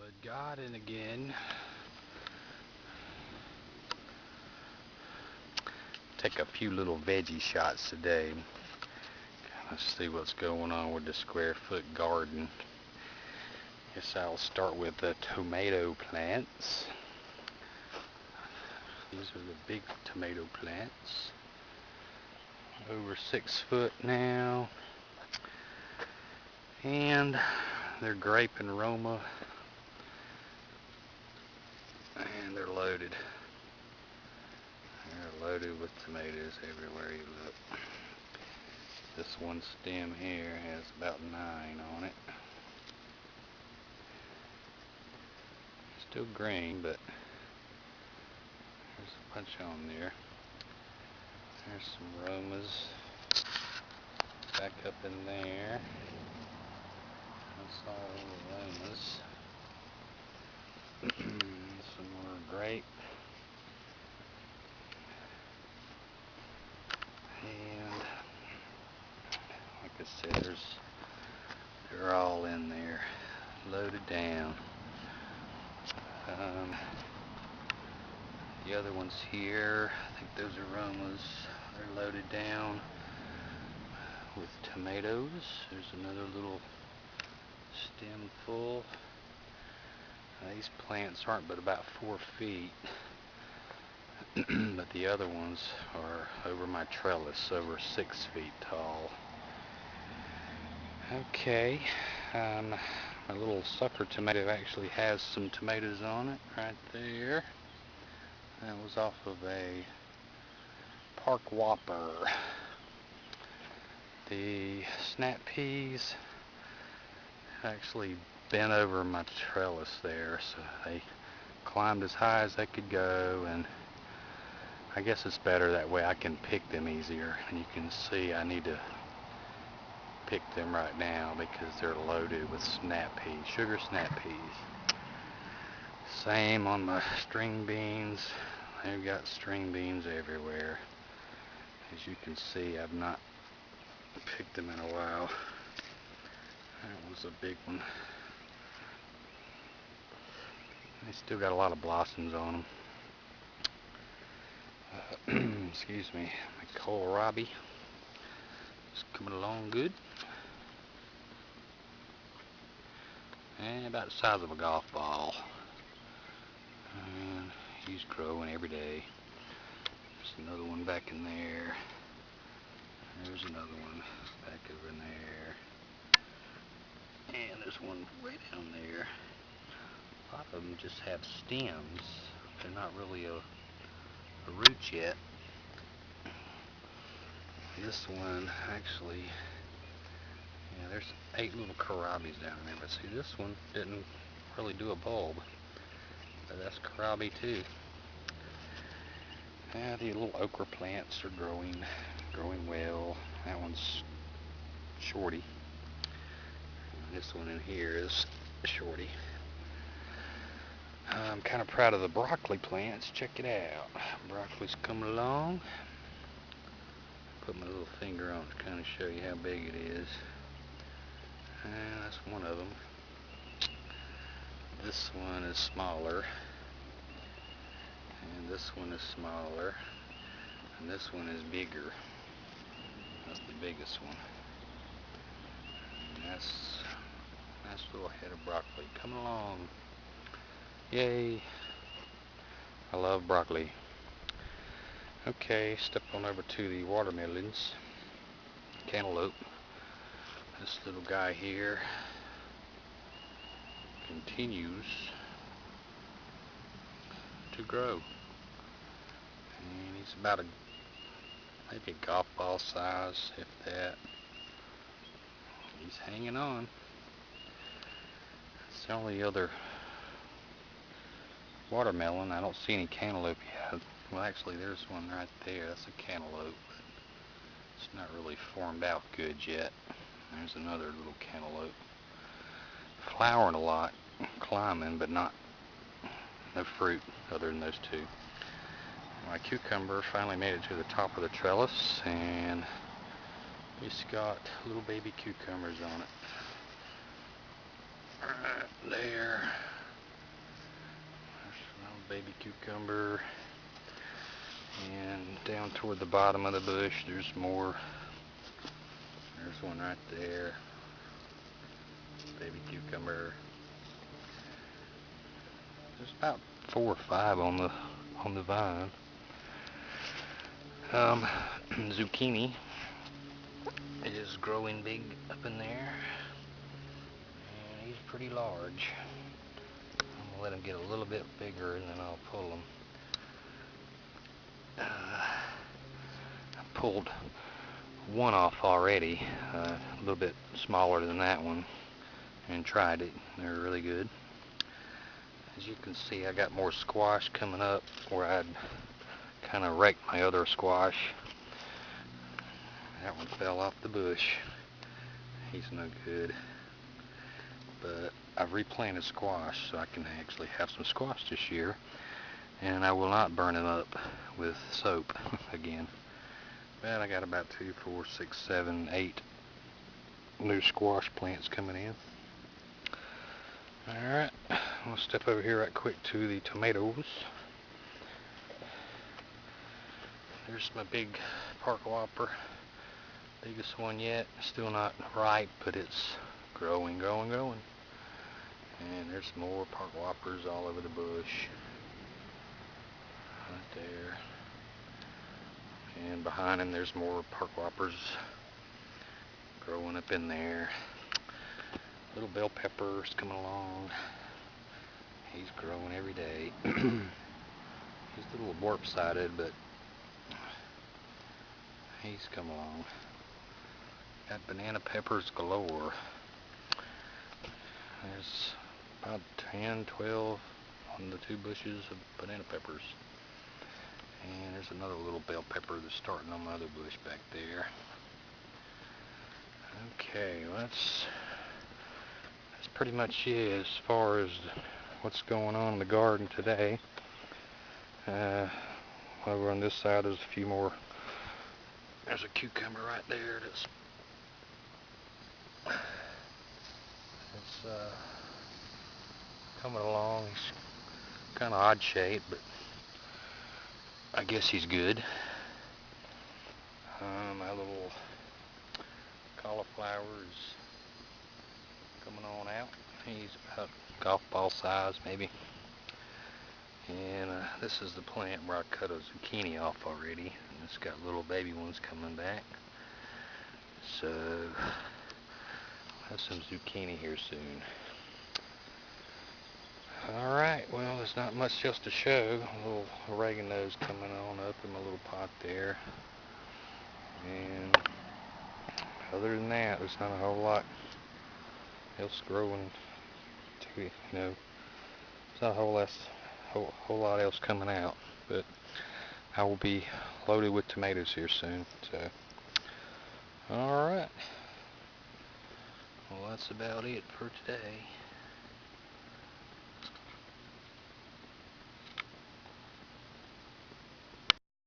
But got in again. Take a few little veggie shots today. Let's see what's going on with the square foot garden. Guess I'll start with the tomato plants. These are the big tomato plants. Over 6 foot now. And they're grape and Roma. And they're loaded. They're loaded with tomatoes everywhere you look. This one stem here has about 9 on it. Still green, but there's a bunch on there. There's some Romas back up in there. That's all the Romas. Some more grape. And like I said, they're all in there, loaded down. The other ones here, I think those are Romas. They're loaded down with tomatoes. There's another little stem full. These plants aren't but about 4 feet, but the other ones are over my trellis, over 6 feet tall. Okay, my little sucker tomato actually has some tomatoes on it right there. That was off of a Park Whopper. The snap peas actually bent over my trellis there, so they climbed as high as they could go, and I guess it's better that way. I can pick them easier, and you can see I need to pick them right now because they're loaded with snap peas, sugar snap peas. Same on my string beans. They've got string beans everywhere. As you can see, I've not picked them in a while. That was a big one. They still got a lot of blossoms on them. Excuse me. My kohlrabi is coming along good. And about the size of a golf ball. And he's growing every day. There's another one back in there. There's another one back over in there. And there's one way down there. A lot of them just have stems. They're not really a root yet. This one actually, yeah, there's 8 little kohlrabis down there, but see, this one didn't really do a bulb. But that's kohlrabi too. Yeah, the little okra plants are growing well. That one's shorty. This one in here is shorty. I'm kind of proud of the broccoli plants. Check it out. Broccoli's coming along. Put my little finger on it to kind of show you how big it is. And that's one of them. This one is smaller. And this one is smaller. And this one is bigger. That's the biggest one. And that's a nice little head of broccoli coming along. Yay! I love broccoli. Okay, step on over to the watermelons. Cantaloupe. This little guy here continues to grow. And he's about maybe a golf ball size, if that. He's hanging on. It's the only other watermelon. I don't see any cantaloupe yet. Well, actually, there's one right there. That's a cantaloupe. It's not really formed out good yet. There's another little cantaloupe. Flowering a lot, climbing, but no fruit other than those two. My cucumber finally made it to the top of the trellis, and it's got little baby cucumbers on it. Right there. baby cucumber. And down toward the bottom of the bush, there's more. There's one right there. Baby cucumber. There's about 4 or 5 on the vine. Zucchini is growing big up in there, and he's pretty large. I'm gonna let him get a little bit bigger, and then I'll pull him. I pulled one off already, a little bit smaller than that one, and tried it. They're really good. As you can see, I got more squash coming up where I'd kind of wrecked my other squash. That one fell off the bush. He's no good. But I've replanted squash so I can actually have some squash this year, and I will not burn them up with soap again. But I got about 2, 4, 6, 7, 8 new squash plants coming in. Alright, I'm going to step over here right quick to the tomatoes. There's my big park whopper. Biggest one yet. Still not ripe, but it's growing. And there's more park whoppers all over the bush. Right there. And behind him there's more park whoppers growing up in there. Little bell pepper's coming along. He's growing every day. He's a little warp-sided, but he's come along. Got banana peppers galore. There's about 10, 12 on the 2 bushes of banana peppers. And there's another little bell pepper that's starting on my other bush back there. Okay, well that's pretty much it as far as what's going on in the garden today. Over on this side there's a few more. There's a cucumber right there that's coming along. He's kind of odd shaped, but I guess he's good. My little cauliflower is coming on out. He's about golf ball size maybe. And this is the plant where I cut a zucchini off already, and it's got little baby ones coming back. So have some zucchini here soon. Alright, well there's not much else to show. A little oregano's coming on up in my little pot there. And other than that, there's not a whole lot else growing to, you know, there's not a whole lot else coming out. But I will be loaded with tomatoes here soon. So alright. Well, that's about it for today.